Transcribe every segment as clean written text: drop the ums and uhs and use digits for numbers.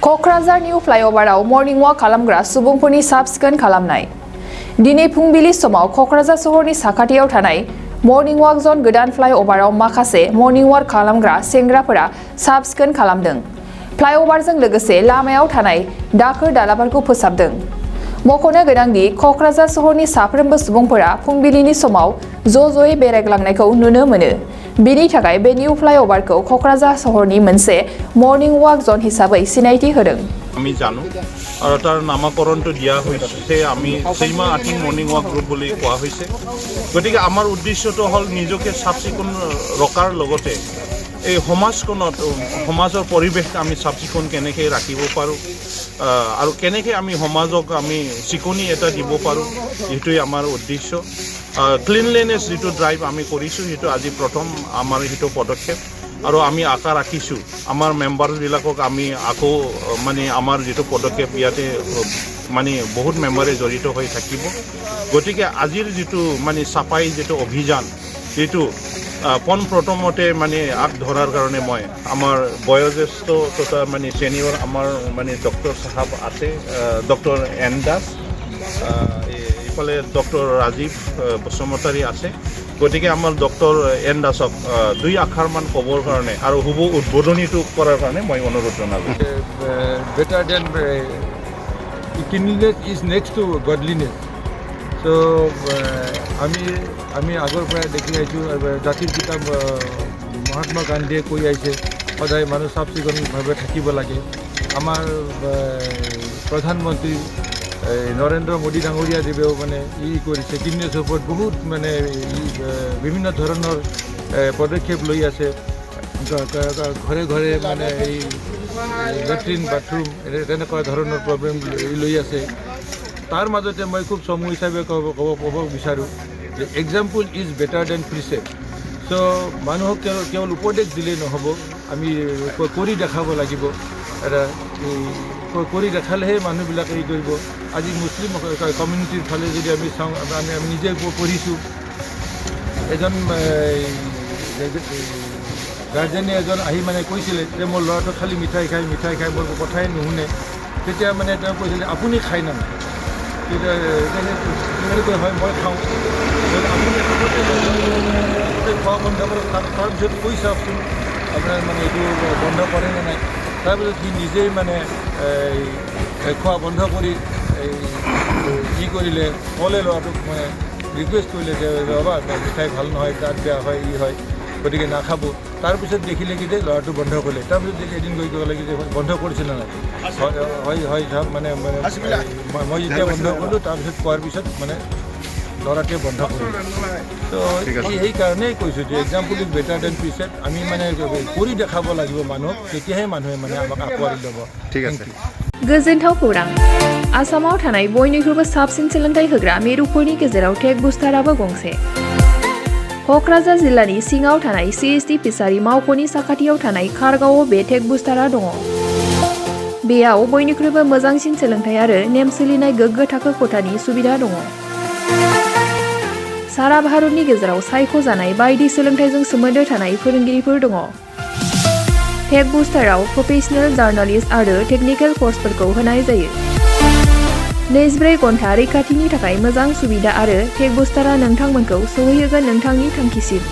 Kokrajhar new फ्लाइअभाराव morning वाक खालामग्रा सुबुंफोरनि साब-सिखोन खालामनाय। दिनै फुंबिलि समाव क'क्राझार सहरनि साखाथियाव थानाय मर्निं वाक जन गोदान फ्लाइअभाराव माखासे मर्निं वाक खालामग्रा सेंग्राफोरा साब-सिखोन खालामदों। फ्लाइअभारजों लोगोसे लामायाव थानाय दाखोर-दालाफोरखौ फोसाबदों। मख'नो गोनांदि क'क्राझार सहरनि साफ्रोमबो सुबुंफोरा फुंबिलिनि समाव ज'ज'यै बेरायग्लांनायखौ नुनो मोनो। बेनि थाखाय बे निउ फ्लाइअभारखौ क'क्राझार सहरनि मोनसे मर्निं वाक जन हिसाबै सिनायथि होदों। আমি জানো আৰু তাৰ নামকৰণটো দিয়া হৈছে আমি সেইমা আটিং মৰ্নিং ৱাক গ্ৰুপ বুলি কোৱা হৈছে। গতিকে আমাৰ উদ্দেশ্যটো হ'ল নিজকে চাফ চিকুণ ৰখাৰ লগতে এই সমাজৰ পৰিৱেশ আমি চাফ চিকুণ কেনেকৈ ৰাখিব পাৰোঁ আৰু কেনেকৈ আমি সমাজক আমি চিকুনি এটা দিব পাৰোঁ, সেইটোৱে আমাৰ উদ্দেশ্য। ক্লিনলিনেছ যিটো ড্ৰাইভ আমি কৰিছোঁ সেইটো আজি প্ৰথম আমাৰ সেইটো পদক্ষেপ আৰু আমি আশা ৰাখিছোঁ আমাৰ মেম্বাৰবিলাকক আমি আকৌ মানে আমাৰ যিটো পদক্ষেপ ইয়াতে মানে বহুত মেম্বাৰে জড়িত হৈ থাকিব। গতিকে আজিৰ যিটো মানে চাফাই যিটো অভিযান এইটো পোনপ্ৰথমতে মানে আগ ধৰাৰ কাৰণে মই আমাৰ বয়োজ্যেষ্ঠ তথা মানে ছিনিয়ৰ আমাৰ মানে ডক্টৰ চাহাব আছে, ডক্টৰ এন দাস, এইফালে ডক্টৰ ৰাজীৱ বসুমতাৰী আছে। গতিকে আমাৰ ডক্টৰ এন দাসক দুই আখৰমান ক'বৰ কাৰণে আৰু শুভ উদ্বোধনীটো কৰাৰ কাৰণে মই অনুৰোধ জনালোঁ। Better than cleanliness is next to godliness. So আমি আগৰ পৰা দেখি আহিছোঁ জাতিৰ পিতা মহাত্মা গান্ধীয়ে কৈ আহিছে সদায় মানুহ চাফ চিকুণভাৱে থাকিব লাগে। আমাৰ প্ৰধানমন্ত্ৰী নৰেন্দ্ৰ মোদী ডাঙৰীয়াদেৱেও মানে কৰিছে ক্লিননেছৰ ওপৰত বহুত মানে বিভিন্ন ধৰণৰ পদক্ষেপ লৈ আছে। ঘৰে ঘৰে মানে এই লেট্ৰিন বাথৰুম তেনেকুৱা ধৰণৰ প্ৰব্লেম লৈ আছে। তাৰ মাজতে মই খুব চমু হিচাপে ক'ব বিচাৰোঁ যে এক্সাম্পল ইজ বেটাৰ দেন প্ৰিচেপ্ট। চ' মানুহক কেৱল উপদেশ দিলেই নহ'ব, আমি কৰি দেখাব লাগিব। এটা কৰি দেখালেহে মানুহবিলাকে হেৰি কৰিব। আজি মুছলিম কমিউনিটিৰ ফালে যদি আমি চাওঁ, আমি নিজে পঢ়িছোঁ এজন গাৰ্জেনে এজন আহি মানে কৈছিলে যে মোৰ ল'ৰাটো খালি মিঠাই খাই মোৰ কথাই নুশুনে। তেতিয়া মানে তেওঁ কৈছিলে আপুনি খাই নাযায়, তেতিয়া হয় মই খাওঁ, আপুনি খোৱা বন্ধ কৰক। তাৰপিছত কৈ চাওকচোন আপোনাৰ মানে এইটো বন্ধ কৰে নে নাই। তাৰপিছত সি নিজেই মানে খোৱা বন্ধ কৰি কি কৰিলে ক'লে ল'ৰাটোক মানে ৰিকুৱেষ্ট কৰিলে যে বাবা মিঠাই ভাল নহয়, দাঁত বেয়া হয়, হয়, গতিকে নাখাব। তাৰপিছত দেখিলে কি যে ল'ৰাটো বন্ধ কৰিলে। তাৰপিছত এদিন গৈ ক'লে কি যে বন্ধ কৰিছে নে নাই, হয় চাওক মানে মই যেতিয়া বন্ধ কৰিলোঁ তাৰপিছত কোৱাৰ পিছত মানে ল'ৰাটোৱে বন্ধ কৰিলে। তো সেইকাৰণেই কৈছোঁ যে এক্সাম্পল ইজ বেটাৰ দেন প্ৰিচেপ্ট। আমি মানে কৰি দেখাব লাগিব মানুহক, তেতিয়াহে মানুহে মানে আমাক আঁকোৱালি ল'ব। ঠিক আছে। गोजोनथाव खौरां। आसामाव थानाय बयनिख्रुइबो साबसिन सोलोंथाइ होग्रा मिरुफोरनि गेजेराव टेक बुस्टाराबो गंसे। क'क्राझार जिल्लानि सिङाव थानाय CST फिसारि मावख'नि साखाथियाव थानाय खारगावआव बे टेक बुस्टारा दङ। बेयाव बयनिख्रुइबो मोजांसिन सोलोंथाइ आरो नेम सोलिनाय गोग्गो थाखो खथानि सुबिदा दङ। सारा भारतनि गेजेराव सायख'जानाय बायदि सोलोंथाइजों सोमोन्दो थानाय फोरोंगिरिफोर दङ। टेक बुस्टाराव प्रफेशनेल जार्नालिस्ट आरो टेकनिकेल कर्सफोरखौ होनाय जायो। 24 घन्टा रैखाथिनि थाखाय मोजां सुबिदा आरो टेक बुस्टारा नोंथांमोनखौ सौहैहोगोन नोंथांनि थांखिसिम।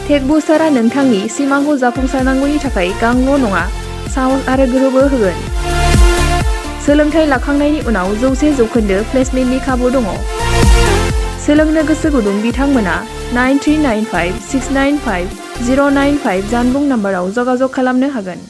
टेक बुस्टारा नोंथांनि सिमांखौ जाफुंसारनांगौनि थाखाय गांल' नङा, साहस आरो गोहोबो होगोन। सोलोंथाइ लाखांनायनि उनाव 100% प्लेसमेन्टनि खाबु दङ। सोलोंनो गोसो गुदुं बिथांमोना 9395695095 जानबुं नाम्बाराव जगाजग खालामनो हागोन।